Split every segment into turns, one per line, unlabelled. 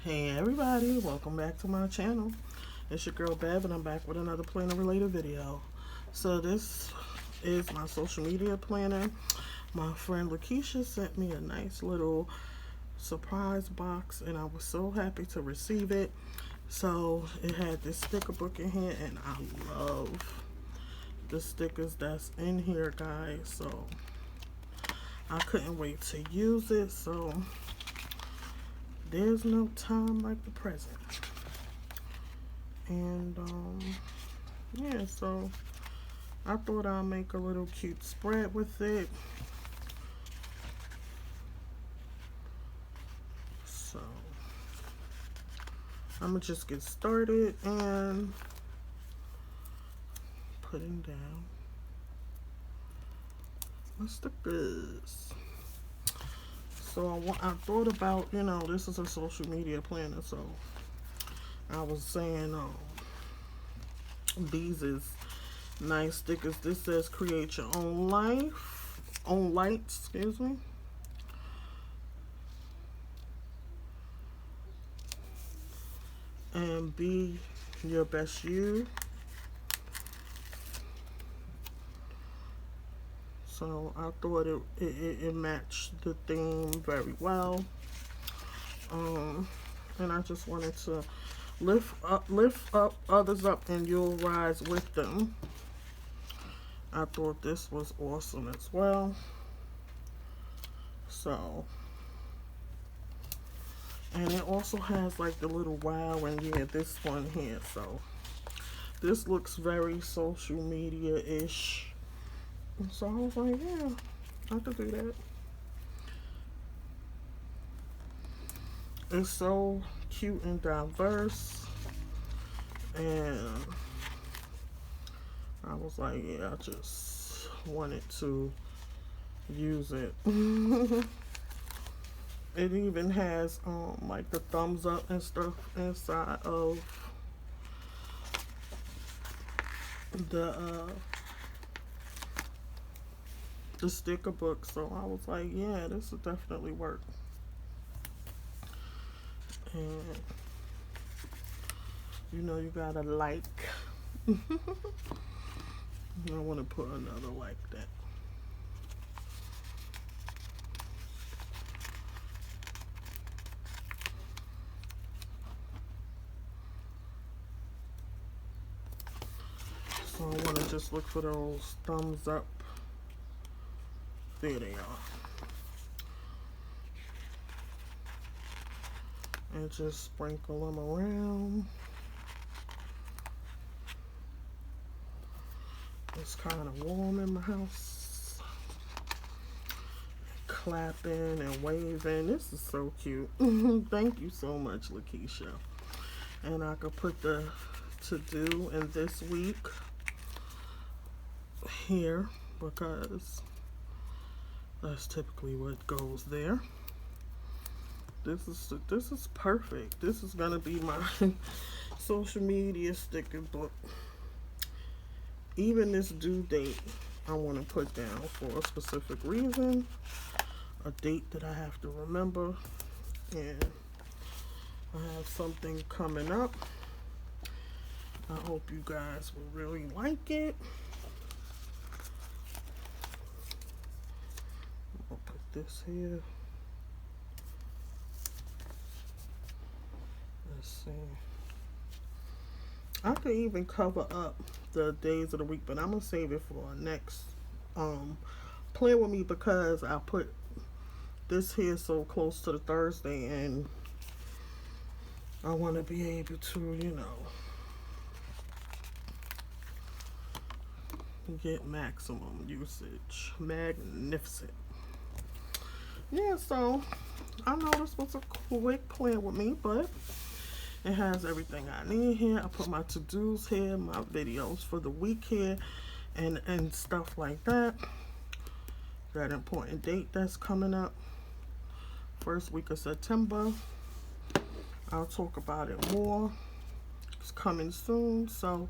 Hey everybody, welcome back to my channel. It's your girl Bev and I'm back with another planner related video. So this is my social media planner. My friend Lakeisha sent me a nice little surprise box and I was so happy to receive it. So it had this sticker book in here and I love the stickers that's in here, guys. So I couldn't wait to use it. So there's no time like the present. And yeah, so I thought I'd make a little cute spread with it. So I'm gonna just get started and putting down my stickers. So I thought about, you know, this is a social media planner, so I was saying these is nice stickers. This says create your own light, excuse me. And be your best you. So I thought it matched the theme very well. And I just wanted to lift up others up and you'll rise with them. I thought this was awesome as well. So, and it also has like the little wow, and yeah, this one here. So this looks very social media-ish. So I was like, yeah, I could do that. It's so cute and diverse. And I was like, yeah, I just wanted to use it. It even has like the thumbs up and stuff inside of the sticker book. So I was like, yeah, this will definitely work. And you know, you gotta like. I want to put another like that. So I want to just look for those thumbs up. There they are. And just sprinkle them around. It's kind of warm in my house. Clapping and waving. This is so cute. Thank you so much, Lakeisha. And I could put the to do in this week here because that's typically what goes there. This is perfect. This is gonna be my social media sticker book. Even this due date I want to put down for a specific reason, a date that I have to remember, and I have something coming up. I hope you guys will really like it. I'll put this here. Let's see. I could even cover up the days of the week, but I'm gonna save it for next play with me because I put this here so close to the Thursday and I want to be able to, you know, get maximum usage. Magnificent. Yeah, so I know this was a quick play with me, but it has everything I need here. I put my to-dos here, my videos for the week here, and stuff like that. That important date that's coming up. First week of September. I'll talk about it more. It's coming soon. So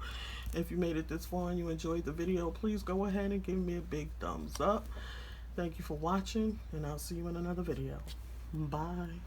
if you made it this far and you enjoyed the video, please go ahead and give me a big thumbs up. Thank you for watching, and I'll see you in another video. Bye.